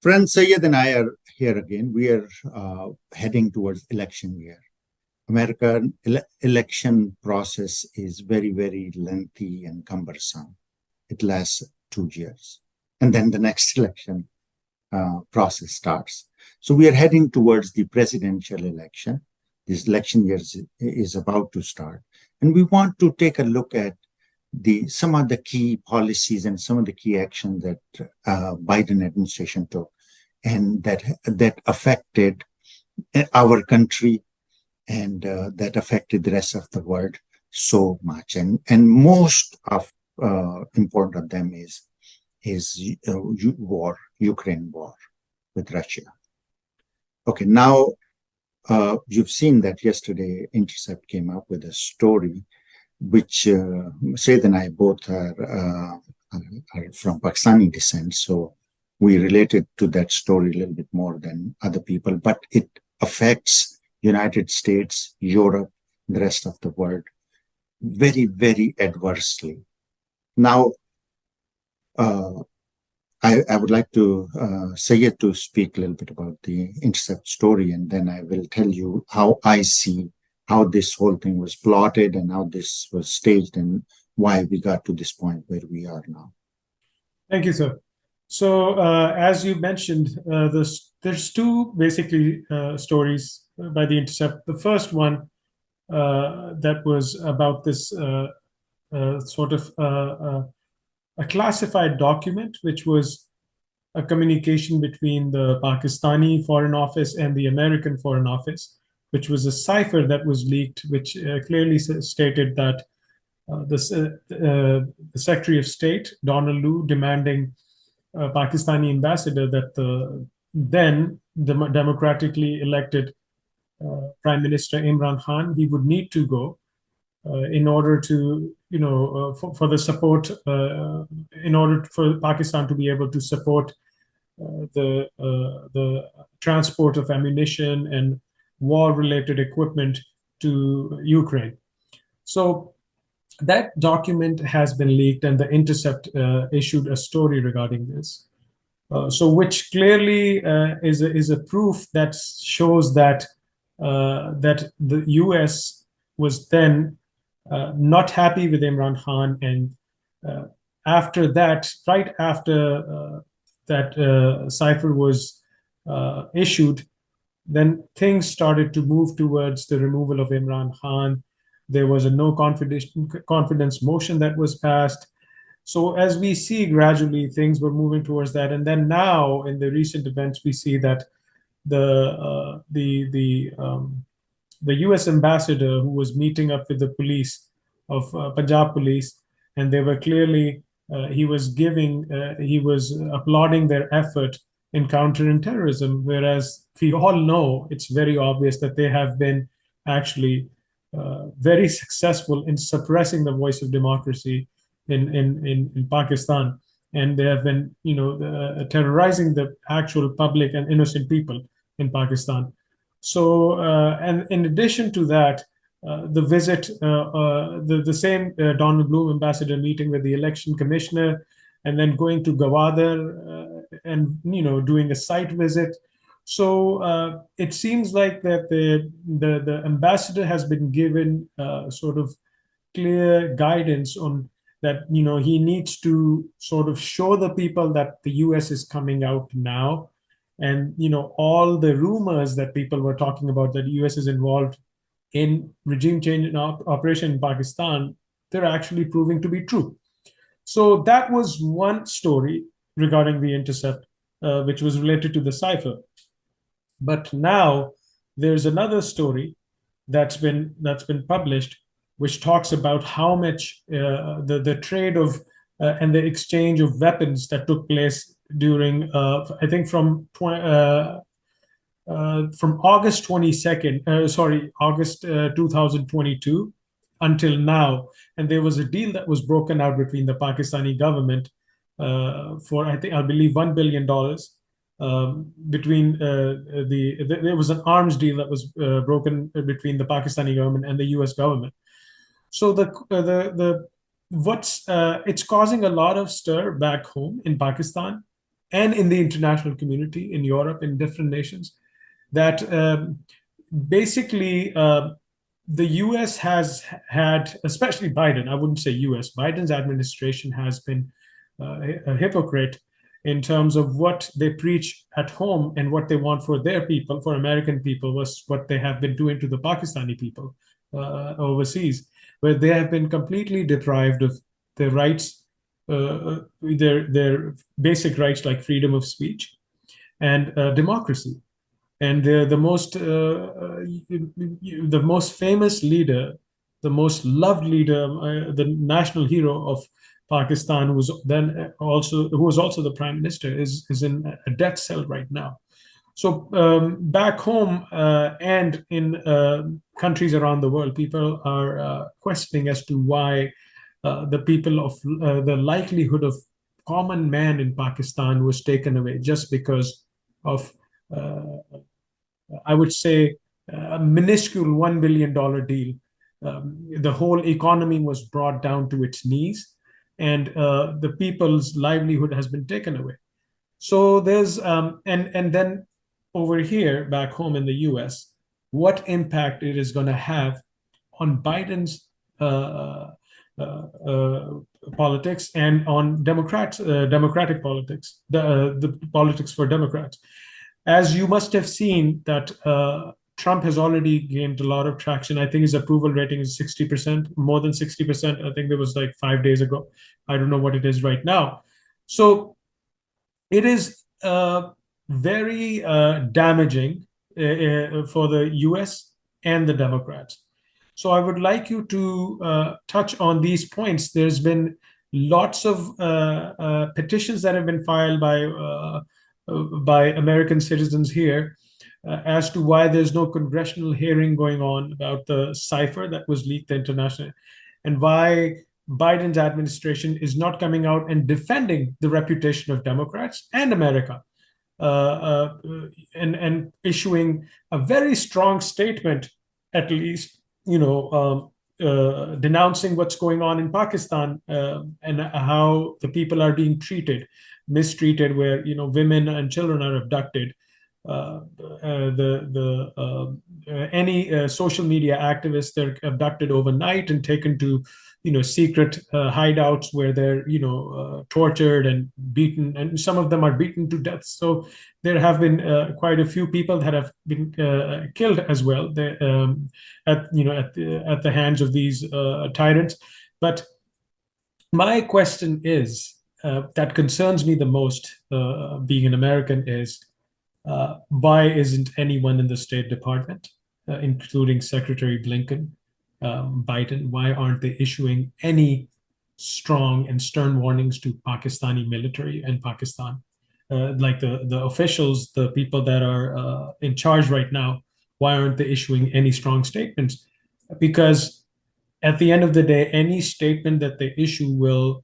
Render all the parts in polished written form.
Friends, Syed and I are here again. We are heading towards election year. American election process is very, very lengthy and cumbersome. It lasts 2 years. And then the next election process starts. So we are heading towards the presidential election. This election year is about to start. And we want to take a look at some of the key policies and some of the key actions that Biden administration took and that affected our country and that affected the rest of the world so much. And most of important of them is Ukraine war with Russia. Okay, now you've seen that yesterday Intercept came up with a story which Syed and I both are from Pakistani descent, so we related to that story a little bit more than other people, but it affects United States, Europe, the rest of the world very, very adversely. Now, I would like to Syed to speak a little bit about the Intercept story, and then I will tell you how I see how this whole thing was plotted and how this was staged and why we got to this point where we are now. Thank you, sir. So as you mentioned, there's two basically stories by the Intercept. The first one that was about this sort of a classified document, which was a communication between the Pakistani Foreign Office and the American Foreign Office, which was a cipher that was leaked, which clearly stated that the Secretary of State, Donald Lu, demanding Pakistani ambassador that the then democratically elected Prime Minister Imran Khan, he would need to go in order to, for the support, in order for Pakistan to be able to support the transport of ammunition and war-related equipment to Ukraine. So that document has been leaked, and the Intercept issued a story regarding this. So which clearly is a proof that shows that that the U.S. was then not happy with Imran Khan, and after that, right after that cipher was issued, then things started to move towards the removal of Imran Khan. There was a no confidence motion that was passed. So as we see, gradually things were moving towards that. And then now in the recent events, we see that the U.S. ambassador who was meeting up with the police of Punjab police, and they were clearly, he was applauding their effort in countering terrorism, whereas we all know it's very obvious that they have been actually very successful in suppressing the voice of democracy in Pakistan, and they have been, terrorizing the actual public and innocent people in Pakistan. So, and in addition to that, the visit, the same Donald Bloom ambassador meeting with the election commissioner, and then going to Gawadar and doing a site visit. So it seems like that the ambassador has been given sort of clear guidance on that, he needs to sort of show the people that the U.S. is coming out now. And, all the rumors that people were talking about that the U.S. is involved in regime change operation in Pakistan, they're actually proving to be true. So that was one story regarding the Intercept, which was related to the cipher. But now there's another story that's been published, which talks about how much the trade of and the exchange of weapons that took place during I think from August 22nd, August 2022 until now, and there was a deal that was broken out between the Pakistani government for I believe $1 billion. There was an arms deal that was broken between the Pakistani government and the U.S. government. So it's causing a lot of stir back home in Pakistan, and in the international community, in Europe, in different nations, that basically the US has had, especially Biden, I wouldn't say US, Biden's administration has been a hypocrite in terms of what they preach at home and what they want for their people, for American people, was what they have been doing to the Pakistani people overseas, where they have been completely deprived of their rights, their basic rights like freedom of speech and democracy. And the most famous leader, the most loved leader, the national hero of Pakistan, who was also the prime minister, is in a death cell right now. So back home and in countries around the world, people are questioning as to why the people of the likelihood of common man in Pakistan was taken away just because of I would say a minuscule $1 billion deal. The whole economy was brought down to its knees, and the people's livelihood has been taken away. So there's and then over here back home in the US, what impact it is going to have on Biden's politics and on democratic politics, the politics for Democrats. As you must have seen that Trump has already gained a lot of traction. I think his approval rating is 60%, more than 60%. I think there was like 5 days ago. I don't know what it is right now. So it is very damaging for the US and the Democrats. So I would like you to touch on these points. There's been lots of petitions that have been filed by American citizens here as to why there's no congressional hearing going on about the cipher that was leaked internationally, and why Biden's administration is not coming out and defending the reputation of Democrats and America, and issuing a very strong statement, at least, denouncing what's going on in Pakistan and how the people are being mistreated, where women and children are abducted. Any social media activists, they're abducted overnight and taken to secret hideouts where they're tortured and beaten, and some of them are beaten to death. So there have been quite a few people that have been killed as well at the hands of these tyrants. But my question is, that concerns me the most, being an American, is why isn't anyone in the State Department, including Secretary Blinken, Biden, why aren't they issuing any strong and stern warnings to Pakistani military and Pakistan? Like the officials, the people that are in charge right now, why aren't they issuing any strong statements? Because at the end of the day, any statement that they issue will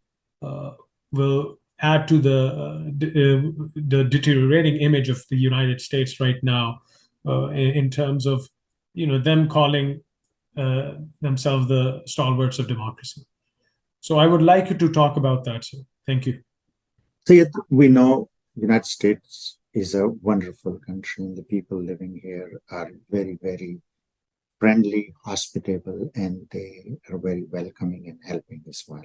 add to the deteriorating image of the United States right now, in terms of them calling themselves the stalwarts of democracy. So I would like you to talk about that, sir. Thank you. So we know the United States is a wonderful country, and the people living here are very, very friendly, hospitable, and they are very welcoming and helping as well.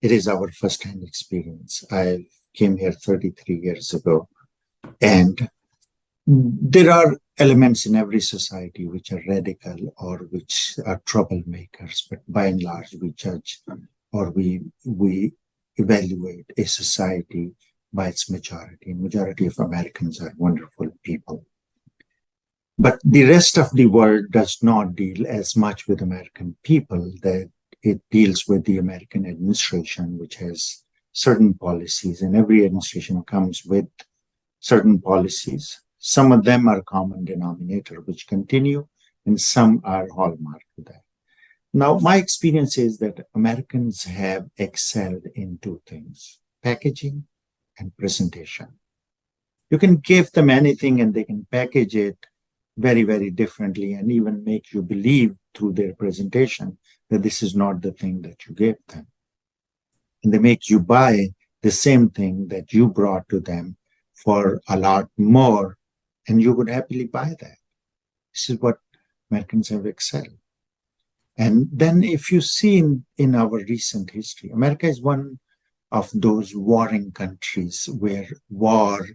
It is our first-hand experience. I came here 33 years ago, and there are elements in every society which are radical or which are troublemakers, but by and large, we judge or we evaluate a society by its majority. Majority of Americans are wonderful people. But the rest of the world does not deal as much with American people. That it deals with the American administration, which has certain policies, and every administration comes with certain policies. Some of them are common denominator, which continue, and some are hallmark to that. Now, my experience is that Americans have excelled in two things: packaging and presentation. You can give them anything and they can package it very, very differently, and even make you believe through their presentation that this is not the thing that you gave them. And they make you buy the same thing that you brought to them for a lot more, and you would happily buy that. This is what Americans have excelled. And then if you see in our recent history, America is one of those warring countries where war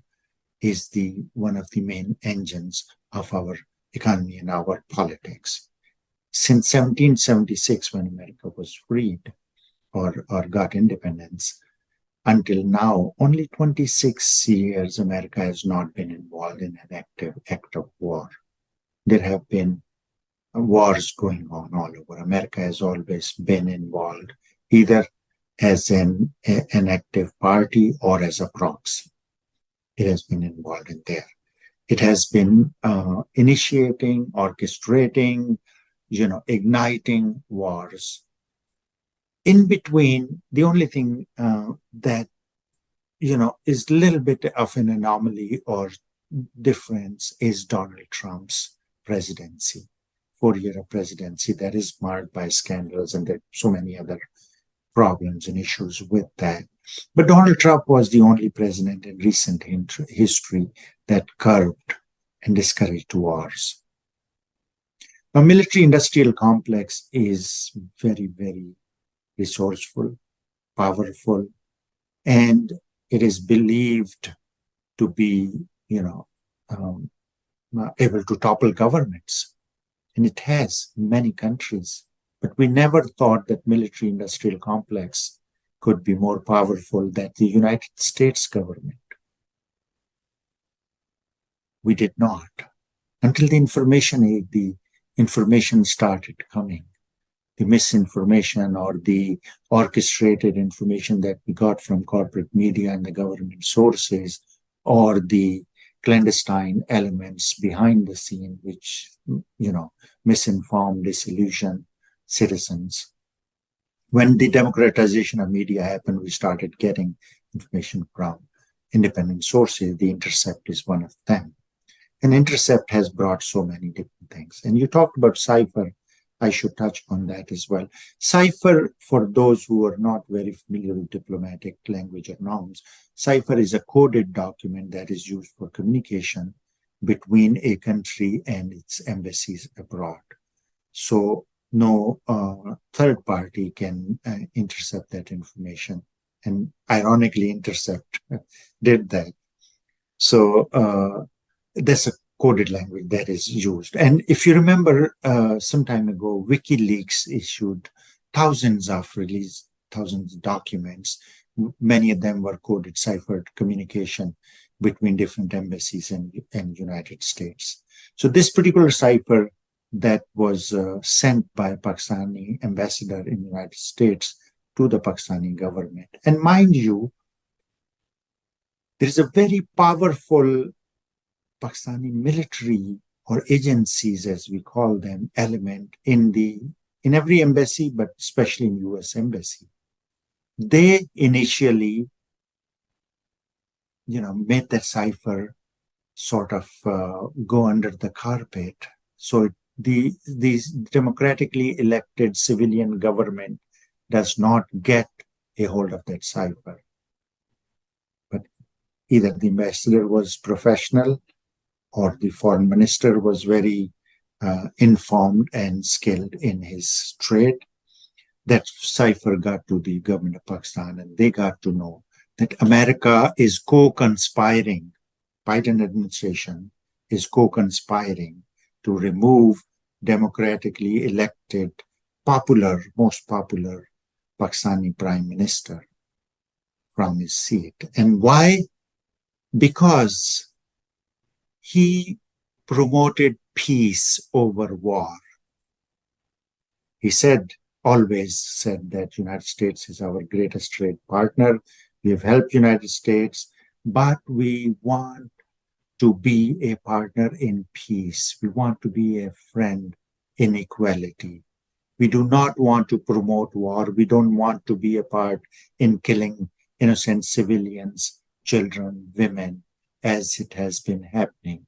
is one of the main engines of our economy and our politics. Since 1776, when America was freed or got independence, until now, only 26 years America has not been involved in an active act of war. There have been wars going on all over. America has always been involved, either as an active party or as a proxy. It has been involved in there. It has been initiating, orchestrating, igniting wars. In between, the only thing that, is a little bit of an anomaly or difference is Donald Trump's presidency, 4-year presidency that is marred by scandals, and there are so many other problems and issues with that. But Donald Trump was the only president in recent history that curbed and discouraged wars. Now, military-industrial complex is very, very resourceful, powerful, and it is believed to be, able to topple governments. And it has in many countries. But we never thought that military-industrial complex could be more powerful than the United States government. We did not. Until the information age, the information started coming. The misinformation or the orchestrated information that we got from corporate media and the government sources, or the clandestine elements behind the scene, which, misinform, disillusion citizens. When the democratization of media happened, we started getting information from independent sources. The Intercept is one of them. And Intercept has brought so many different things. And you talked about cipher. I should touch on that as well. Cipher, for those who are not very familiar with diplomatic language or norms, cipher is a coded document that is used for communication between a country and its embassies abroad. So no third party can intercept that information. And ironically, Intercept did that. So that's a coded language that is used. And if you remember, some time ago, WikiLeaks issued thousands of documents. Many of them were coded, ciphered communication between different embassies and United States. So this particular cipher that was sent by a Pakistani ambassador in the United States to the Pakistani government. And mind you, there is a very powerful Pakistani military or agencies, as we call them, element in every embassy, but especially in U.S. embassy. They initially, made that cipher sort of go under the carpet. So these democratically elected civilian government does not get a hold of that cipher. But either the ambassador was professional, or the foreign minister was very informed and skilled in his trade. That cipher got to the government of Pakistan, and they got to know that America is co-conspiring, Biden administration is co-conspiring to remove democratically elected, most popular Pakistani prime minister from his seat. And why? Because he promoted peace over war. He always said that United States is our greatest trade partner. We have helped United States, but we want to be a partner in peace. We want to be a friend in equality. We do not want to promote war. We don't want to be a part in killing innocent civilians, children, women, as it has been happening.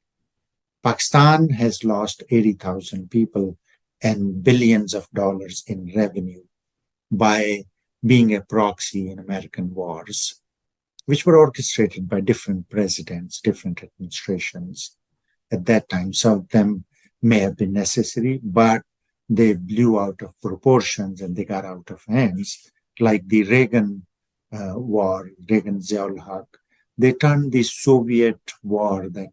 Pakistan has lost 80,000 people and billions of dollars in revenue by being a proxy in American wars. which were orchestrated by different presidents, different administrations at that time. Some of them may have been necessary, but they blew out of proportions and they got out of hands, like the Reagan war, Reagan Ziad. They turned the Soviet war that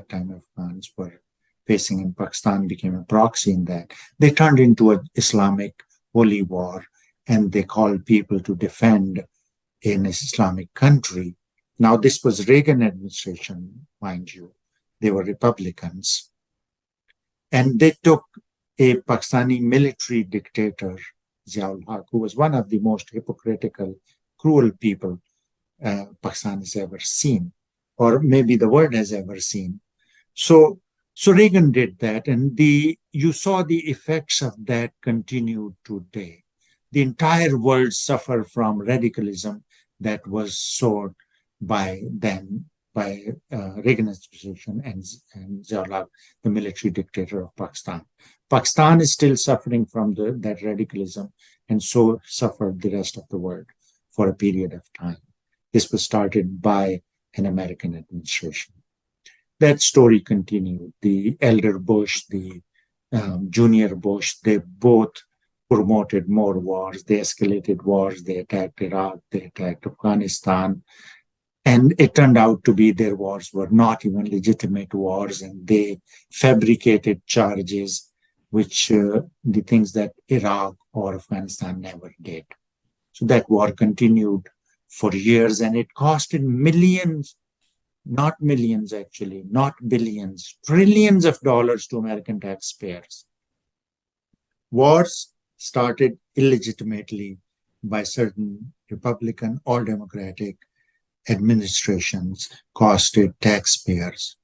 time Afghans were facing in Pakistan, became a proxy in that. They turned into an Islamic holy war, and they called people to defend an Islamic country. Now, this was Reagan administration, mind you. They were Republicans. And they took a Pakistani military dictator, Ziad, who was one of the most hypocritical, cruel people Pakistan has ever seen, or maybe the world has ever seen. So Reagan did that, and you saw the effects of that continued today. The entire world suffered from radicalism that was sought by Reagan Administration and Ziad, the military dictator of Pakistan. Pakistan is still suffering from that radicalism, and so suffered the rest of the world for a period of time. This was started by an American administration. That story continued. The elder Bush, the junior Bush, they both promoted more wars. They escalated wars. They attacked Iraq. They attacked Afghanistan. And it turned out to be their wars were not even legitimate wars, and they fabricated charges, which the things that Iraq or Afghanistan never did. So that war continued for years, and it costed millions, not millions actually, not billions, trillions of dollars to American taxpayers. Wars started illegitimately by certain Republican or Democratic administrations, costed taxpayers.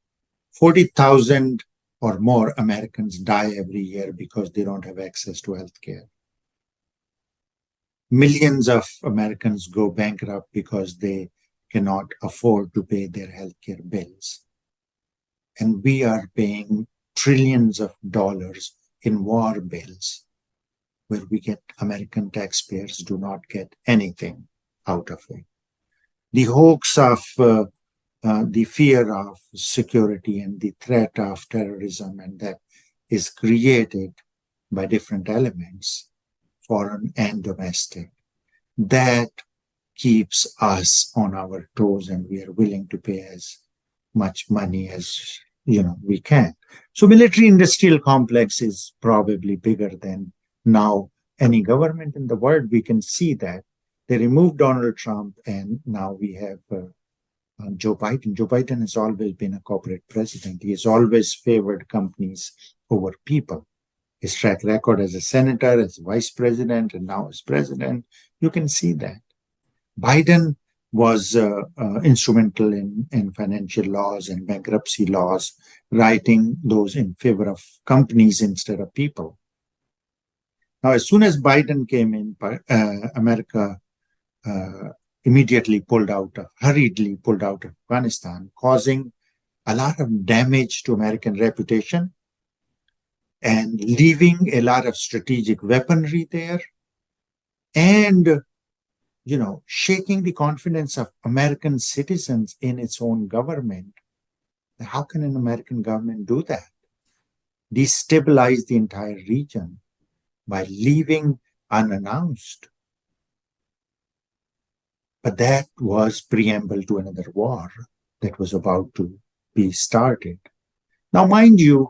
40,000 or more Americans die every year because they don't have access to health care. Millions of Americans go bankrupt because they cannot afford to pay their healthcare bills. And we are paying trillions of dollars in war bills, where American taxpayers do not get anything out of it. The hoax of the fear of security and the threat of terrorism, and that is created by different elements, foreign and domestic, that keeps us on our toes, and we are willing to pay as much money as we can. So military industrial complex is probably bigger than now any government in the world. We can see that. They removed Donald Trump, and now we have Joe Biden. Joe Biden has always been a corporate president. He has always favored companies over people. His track record as a senator, as vice president, and now as president, you can see that. Biden was instrumental in financial laws and bankruptcy laws, writing those in favor of companies instead of people. Now, as soon as Biden came in, America immediately hurriedly pulled out of Afghanistan, causing a lot of damage to American reputation and leaving a lot of strategic weaponry there, and shaking the confidence of American citizens in its own government. How can an American government do that? Destabilize the entire region by leaving unannounced. But that was preamble to another war that was about to be started. Now, mind you,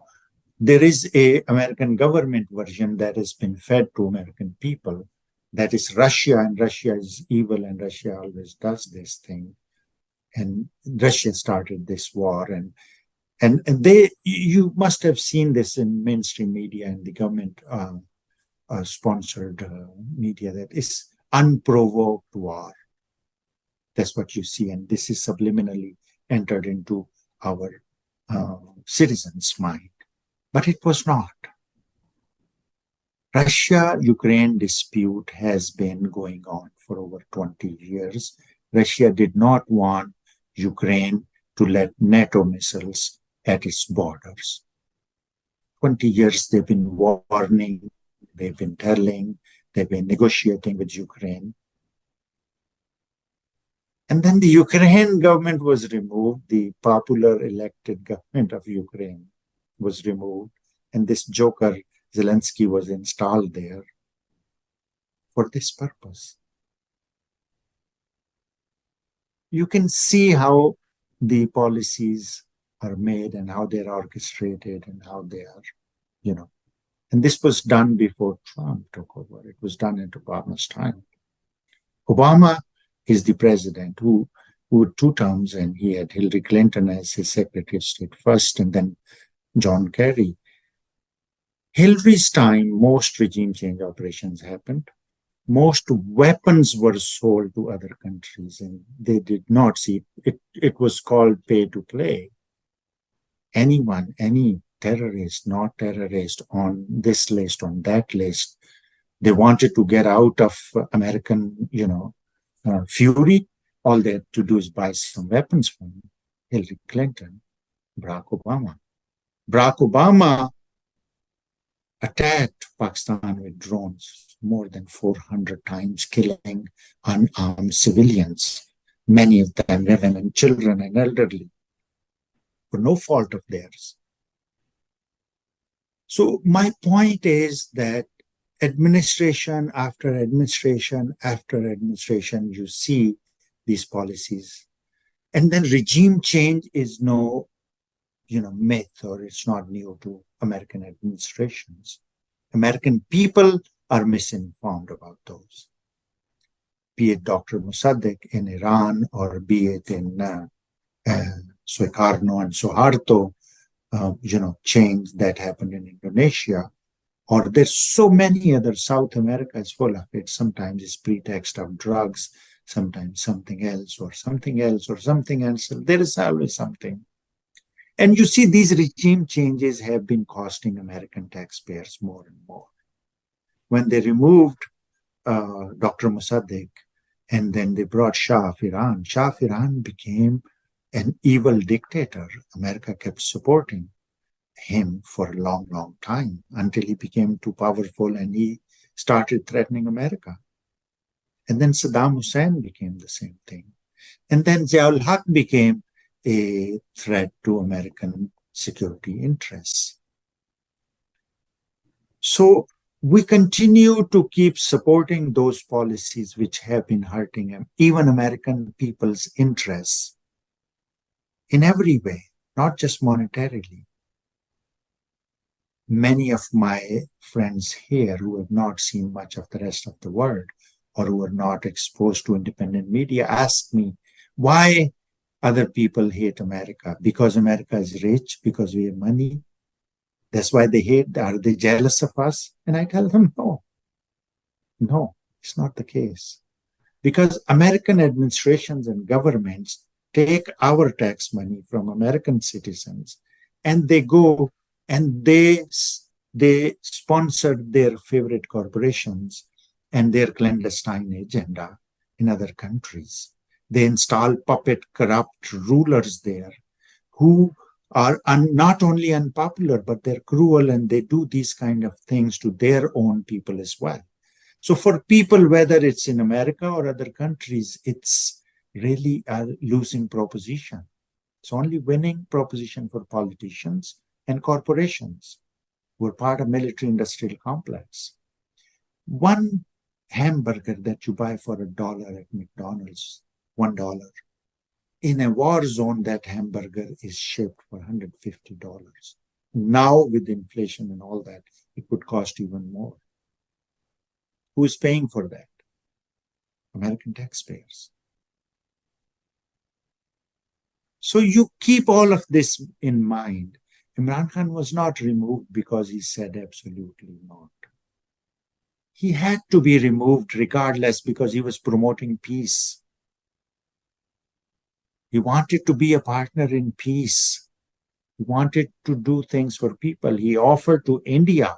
there is an American government version that has been fed to American people. That is Russia, and Russia is evil, and Russia always does this thing. And Russia started this war, and you must have seen this in mainstream media and the government sponsored media, that is unprovoked war. That's what you see, and this is subliminally entered into our citizens' mind. But it was not. Russia-Ukraine dispute has been going on for over 20 years. Russia did not want Ukraine to let NATO missiles at its borders. 20 years they've been warning, they've been telling, they've been negotiating with Ukraine. And then the Ukraine government was removed. The popular elected government of Ukraine was removed. And this joker, Zelensky, was installed there for this purpose. You can see how the policies are made and how they're orchestrated and how they are, And this was done before Trump took over. It was done at Obama's time. Obama is the president who had 2 terms, and he had Hillary Clinton as his Secretary of State first, and then John Kerry. Hillary's time, most regime change operations happened. Most weapons were sold to other countries, and they did not see it. It was called pay to play. Anyone, any terrorist, not terrorist, on this list, on that list, they wanted to get out of American, fury. All they had to do is buy some weapons from Hillary Clinton, Barack Obama. Barack Obama attacked Pakistan with drones more than 400 times, killing unarmed civilians, many of them women and children and elderly, for no fault of theirs. So my point is that administration after administration after administration, you see these policies. And then regime change is no, myth, or it's not new to American administrations. American people are misinformed about those. Be it Dr. Mossadegh in Iran, or be it in Suekarno and Suharto, change that happened in Indonesia, or there's so many other. South America is full of it. Sometimes it's pretext of drugs, sometimes something else, or something else, or something else. There is always something. And you see, these regime changes have been costing American taxpayers more and more. When they removed Dr. Mossadegh, and then they brought Shah of Iran became an evil dictator. America kept supporting him for a long, long time until he became too powerful and he started threatening America. And then Saddam Hussein became the same thing. And then Ziad became a threat to American security interests. So we continue to keep supporting those policies which have been hurting even American people's interests in every way, not just monetarily. Many of my friends here who have not seen much of the rest of the world, or who are not exposed to independent media, ask me, why other people hate America? Because America is rich, because we have money. That's why they hate. Are they jealous of us? And I tell them, no, it's not the case. Because American administrations and governments take our tax money from American citizens, and they go and they sponsor their favorite corporations and their clandestine agenda in other countries. They install puppet corrupt rulers there who are not only unpopular, but they're cruel, and they do these kind of things to their own people as well. So for people, whether it's in America or other countries, it's really a losing proposition. It's only winning proposition for politicians and corporations who are part of military-industrial complex. One hamburger that you buy for $1 at McDonald's, $1. In a war zone, that hamburger is shipped for $150. Now, with inflation and all that, it would cost even more. Who is paying for that? American taxpayers. So you keep all of this in mind. Imran Khan was not removed because he said absolutely not. He had to be removed regardless, because he was promoting peace. He wanted to be a partner in peace. He wanted to do things for people. He offered to India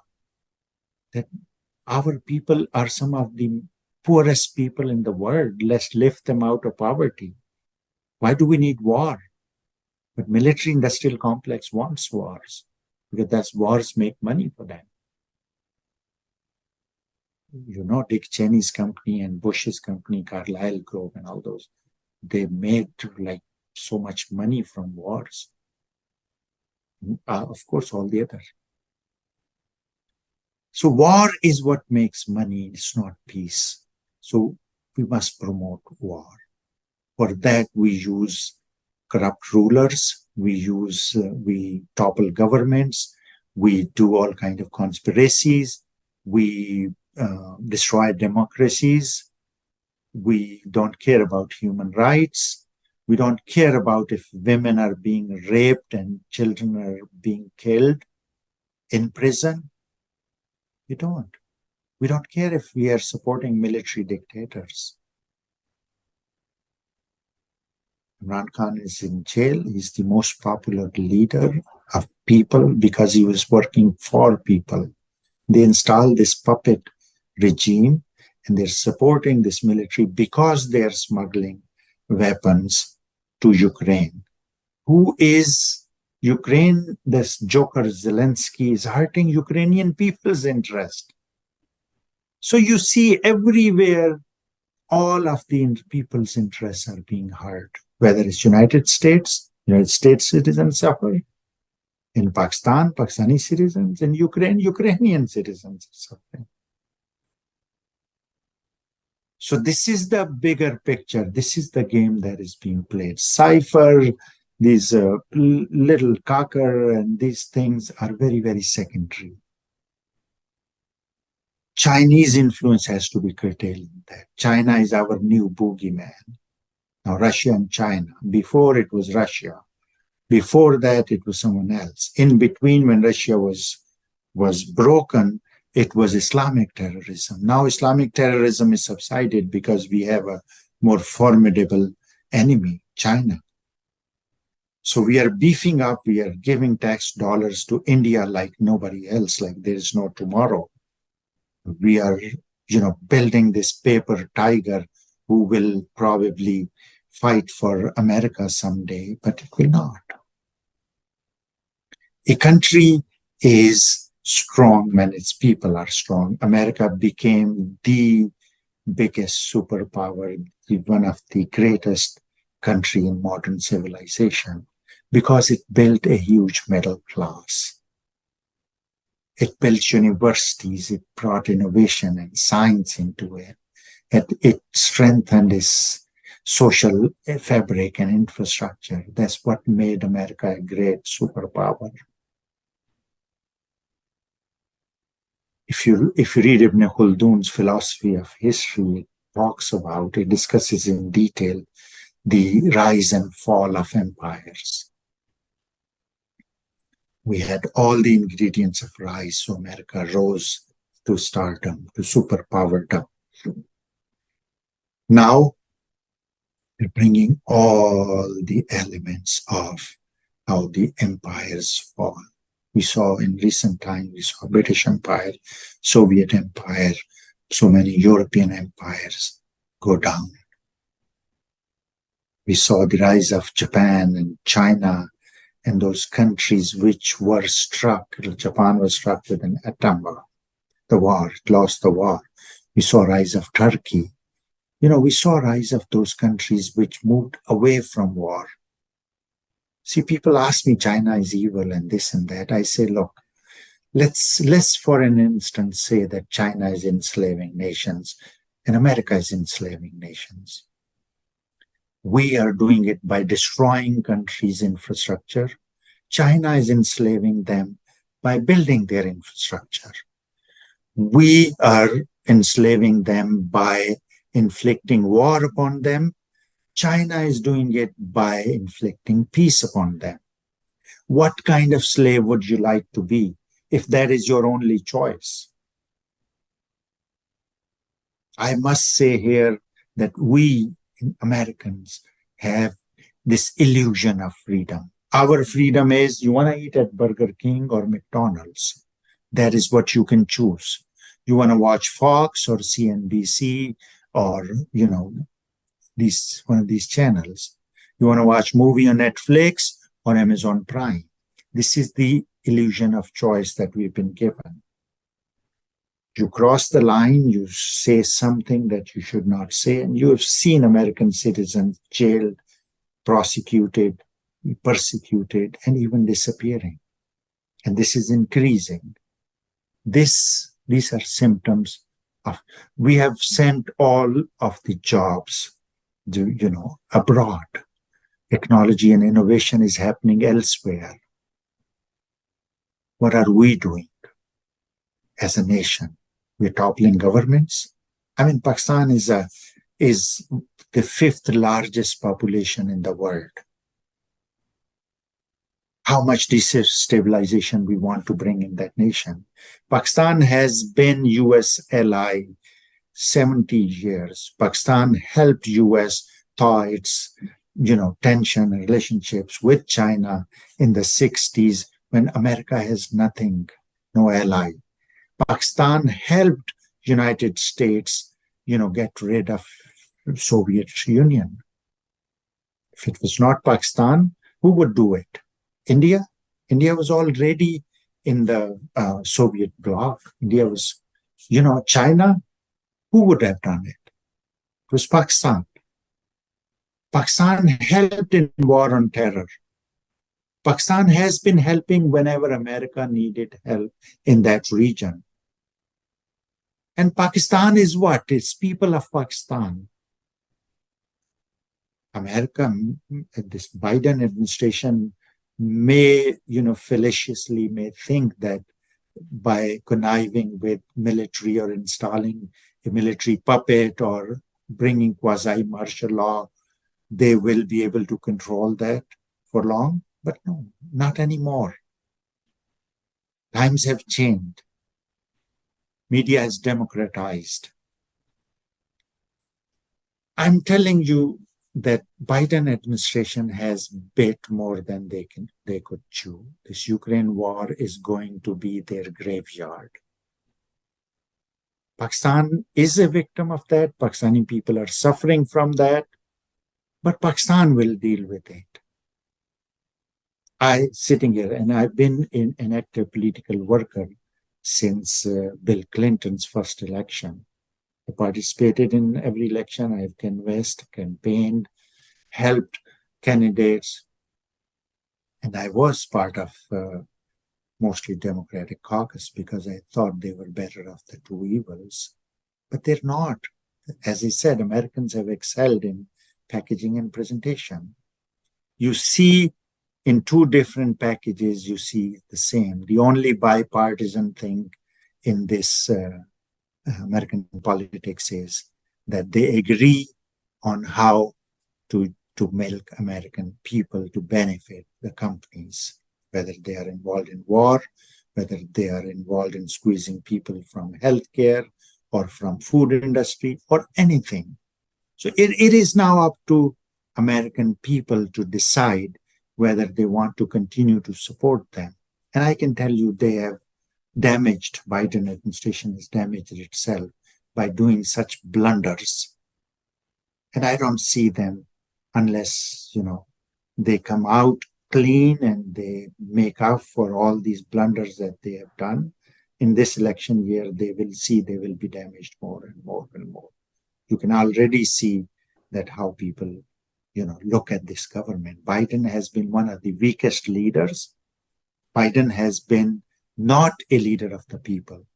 that our people are some of the poorest people in the world. Let's lift them out of poverty. Why do we need war? But military-industrial complex wants wars, because that's wars make money for them. Dick Cheney's company and Bush's company, Carlyle Group and all those, they made like so much money from wars. Of course, all the other. So war is what makes money, it's not peace. So we must promote war. For that, we use corrupt rulers, we topple governments, we do all kinds of conspiracies, we destroy democracies, we don't care about human rights, we don't care about if women are being raped and children are being killed in prison. We don't. We don't care if we are supporting military dictators. Imran Khan is in jail. He's the most popular leader of people because he was working for people. They installed this puppet regime and they're supporting this military because they're smuggling weapons to Ukraine. Who is Ukraine? This joker Zelensky is hurting Ukrainian people's interest. So you see everywhere, all of the people's interests are being hurt. Whether it's United States citizens suffer. In Pakistan, Pakistani citizens. In Ukraine, Ukrainian citizens are suffering. So this is the bigger picture. This is the game that is being played. Cypher, these little cocker and these things are very, very secondary. Chinese influence has to be curtailed in that. China is our new boogeyman. Now, Russia and China. Before it was Russia. Before that, it was someone else. In between, when Russia was broken, it was Islamic terrorism. Now, Islamic terrorism is subsided because we have a more formidable enemy, China. So we are beefing up, we are giving tax dollars to India like nobody else, like there is no tomorrow. We are, building this paper tiger who will probably fight for America someday, but it will not. A country is strong when its people are strong. America became the biggest superpower, one of the greatest country in modern civilization, because it built a huge middle class. It built universities, it brought innovation and science into it. It strengthened its social fabric and infrastructure. That's what made America a great superpower. If you read Ibn Khaldun's philosophy of history, it discusses in detail the rise and fall of empires. We had all the ingredients of rise, so America rose to stardom, to superpowerdom. Now, we're bringing all the elements of how the empires fall. We saw in recent times, we saw British Empire, Soviet Empire, so many European empires go down. We saw the rise of Japan and China and those countries which were struck. Japan was struck with an atom bomb. The war, it lost the war. We saw rise of Turkey. We saw rise of those countries which moved away from war. See, people ask me, China is evil and this and that. I say, look, let's for an instant say that China is enslaving nations and America is enslaving nations. We are doing it by destroying countries' infrastructure. China is enslaving them by building their infrastructure. We are enslaving them by inflicting war upon them. China is doing it by inflicting peace upon them. What kind of slave would you like to be if that is your only choice? I must say here that we Americans have this illusion of freedom. Our freedom is, you want to eat at Burger King or McDonald's. That is what you can choose. You want to watch Fox or CNBC or, one of these channels. You want to watch movie on Netflix or Amazon Prime. This is the illusion of choice that we've been given. You cross the line, you say something that you should not say, and you have seen American citizens jailed, prosecuted, persecuted, and even disappearing. And this is increasing. These are symptoms of, we have sent all of the jobs, abroad. Technology and innovation is happening elsewhere. What are we doing as a nation? We're toppling governments. I mean, Pakistan is the 5th largest population in the world. How much destabilization we want to bring in that nation. Pakistan has been US ally 70 years. Pakistan helped US thaw its, tension and relationships with China in the 60s when America has nothing, no ally. Pakistan helped United States, get rid of Soviet Union. If it was not Pakistan, who would do it? India? India was already in the Soviet bloc. India was, China, who would have done it? It was Pakistan. Pakistan helped in war on terror. Pakistan has been helping whenever America needed help in that region. And Pakistan is what? It's people of Pakistan. America, this Biden administration may, fallaciously may think that by conniving with military or installing a military puppet or bringing quasi-martial law, they will be able to control that for long. But no, not anymore. Times have changed. Media is democratized. I'm telling you that Biden administration has bit more than they could chew. This Ukraine war is going to be their graveyard. Pakistan is a victim of that. Pakistani people are suffering from that. But Pakistan will deal with it. Sitting here, and I've been an active political worker since Bill Clinton's first election. I participated in every election. I've canvassed, campaigned, helped candidates. And I was part of mostly Democratic caucus because I thought they were better of the two evils. But they're not. As I said, Americans have excelled in packaging and presentation. You see in two different packages, you see the same. The only bipartisan thing in this American politics is that they agree on how to milk American people to benefit the companies, whether they are involved in war, whether they are involved in squeezing people from healthcare or from food industry or anything. So it is now up to American people to decide whether they want to continue to support them. And I can tell you they have damaged, Biden administration has damaged itself by doing such blunders. And I don't see them unless, they come out clean and they make up for all these blunders that they have done. In this election year, they will see they will be damaged more and more and more. You can already see that how people, look at this government. Biden has been one of the weakest leaders. Biden has been not a leader of the people.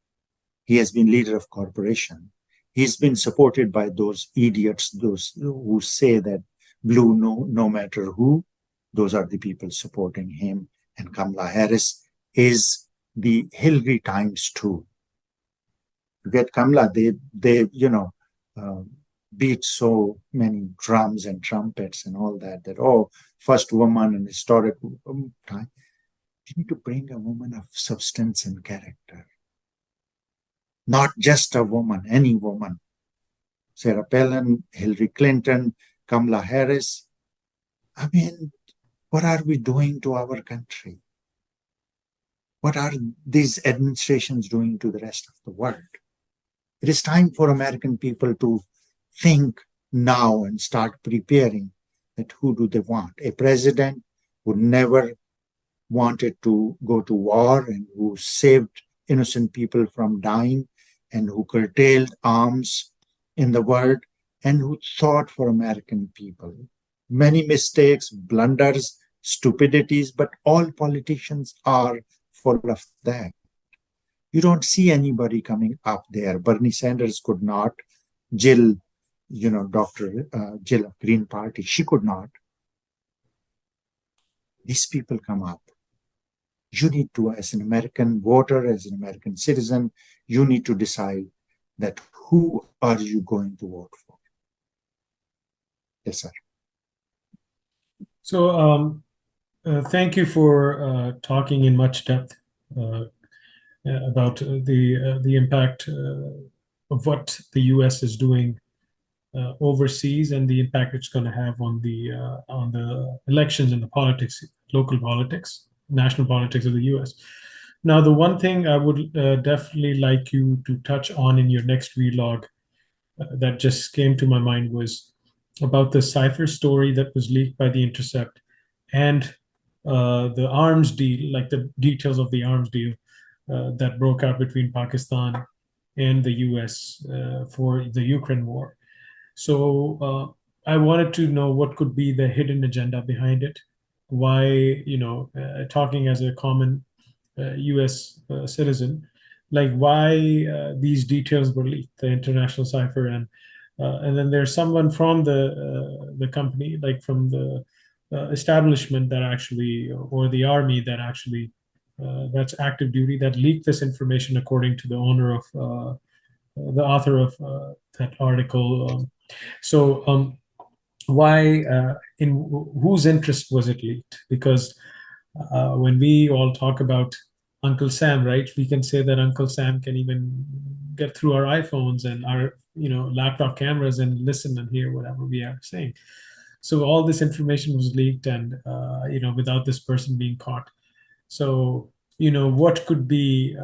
He has been leader of corporation. He's been supported by those idiots, those who say that blue no matter who. Those are the people supporting him. And Kamala Harris is the Hillary times two. You get Kamala, they beat so many drums and trumpets and all that, first woman in historic time. You need to bring a woman of substance and character. Not just a woman, any woman. Sarah Palin, Hillary Clinton, Kamala Harris. I mean, what are we doing to our country? What are these administrations doing to the rest of the world? It is time for American people to think now and start preparing that who do they want? A president who never wanted to go to war and who saved innocent people from dying and who curtailed arms in the world and who thought for American people. Many mistakes, blunders, stupidities, but all politicians are full of that. You don't see anybody coming up there. Bernie Sanders could not. Jill, Dr. Jill of Green Party, she could not. These people come up. You need to, as an American voter, as an American citizen, you need to decide that who are you going to vote for? Yes, sir. So thank you for talking in much depth about the impact of what the U.S. is doing overseas and the impact it's going to have on the elections and the politics, local politics, national politics of the U.S. Now, the one thing I would definitely like you to touch on in your next vlog that just came to my mind was about the cipher story that was leaked by the Intercept and the arms deal, like the details of the arms deal that broke out between Pakistan and the U.S. For the Ukraine war. So I wanted to know what could be the hidden agenda behind it. Why, talking as a common U.S. Citizen, like why these details were leaked, the international cipher, and then there's someone from the company, like from the establishment that actually, or the army that actually, that's active duty, that leaked this information according to the owner of the author of that article. So why, in whose interest was it leaked? Because when we all talk about Uncle Sam, right, we can say that Uncle Sam can even get through our iPhones and our laptop cameras and listen and hear whatever we are saying. So all this information was leaked, and without this person being caught. So what could be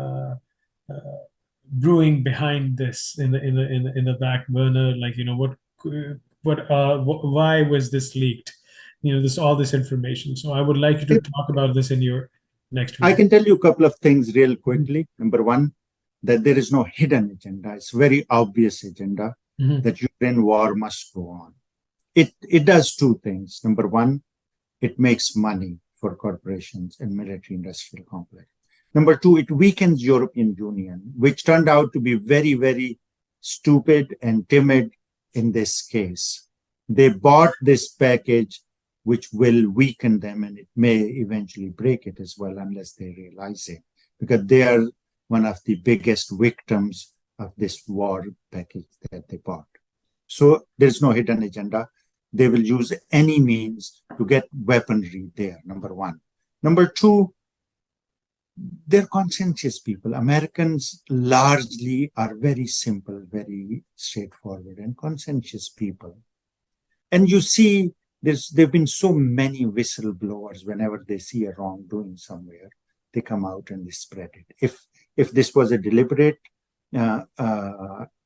brewing behind this in the back burner? Like why was this leaked? All this information. So I would like you to talk about this in your next video. I can tell you a couple of things real quickly. Number one, that there is no hidden agenda. It's a very obvious agenda that Ukraine war must go on. It does two things. Number one, it makes money for corporations and military industrial complex. Number two, it weakens European Union, which turned out to be very, very stupid and timid in this case. They bought this package, which will weaken them, and it may eventually break it as well, unless they realize it, because they are one of the biggest victims of this war package that they bought. So there's no hidden agenda. They will use any means to get weaponry there, number one. Number two, they're conscientious people. Americans largely are very simple, very straightforward and conscientious people. And you see, there've been so many whistleblowers. Whenever they see a wrongdoing somewhere, they come out and they spread it. If this was a deliberate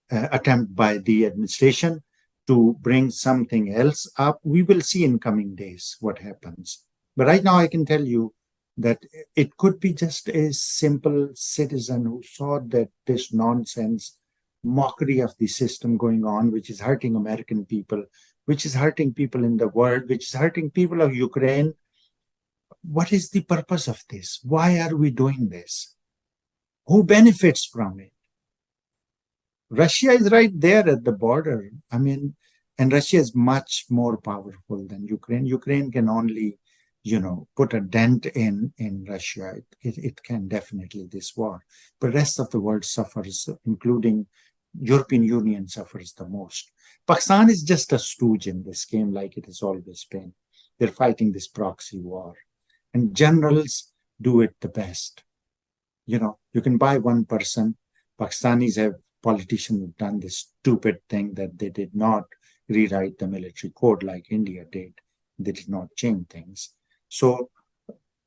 attempt by the administration to bring something else up, we will see in coming days what happens. But right now I can tell you that it could be just a simple citizen who saw that this nonsense mockery of the system going on, which is hurting American people, which is hurting people in the world, which is hurting people of Ukraine. What is the purpose of this? Why are we doing this? Who benefits from it? Russia is right there at the border. I mean, and Russia is much more powerful than Ukraine. Ukraine can only, put a dent in Russia. It can definitely this war. But the rest of the world suffers, including European Union suffers the most. Pakistan is just a stooge in this game, like it has always been. They're fighting this proxy war. And generals do it the best. You can buy one person. Pakistanis have politicians have done this stupid thing that they did not rewrite the military code like India did. They did not change things. So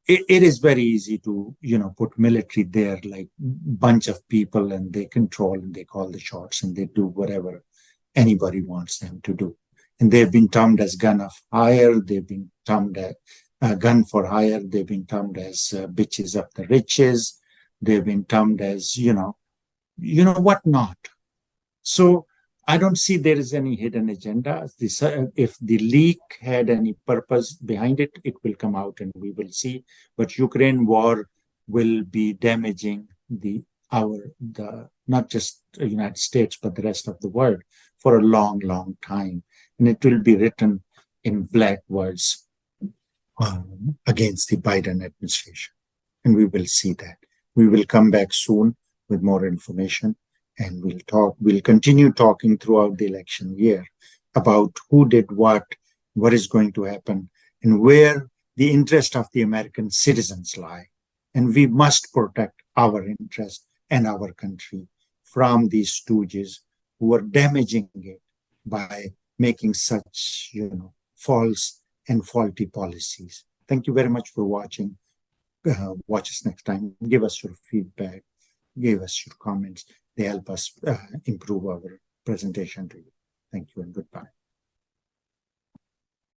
it is very easy to, put military there, like bunch of people, and they control and they call the shots and they do whatever anybody wants them to do. And they've been termed as gun of hire. They've been termed as gun for hire. They've been termed as bitches of the riches. They've been termed as, what not. So I don't see there is any hidden agenda. If the leak had any purpose behind it, it will come out and we will see. But Ukraine war will be damaging not just the United States, but the rest of the world for a long, long time. And it will be written in black words against the Biden administration. And we will see that. We will come back soon with more information, and we'll continue talking throughout the election year about who did what is going to happen, and where the interest of the American citizens lie. And we must protect our interest and our country from these stooges who are damaging it by making such, false and faulty policies. Thank you very much for watching. Watch us next time. Give us your feedback. Give us your comments. They help us improve our presentation to you. Thank you and goodbye.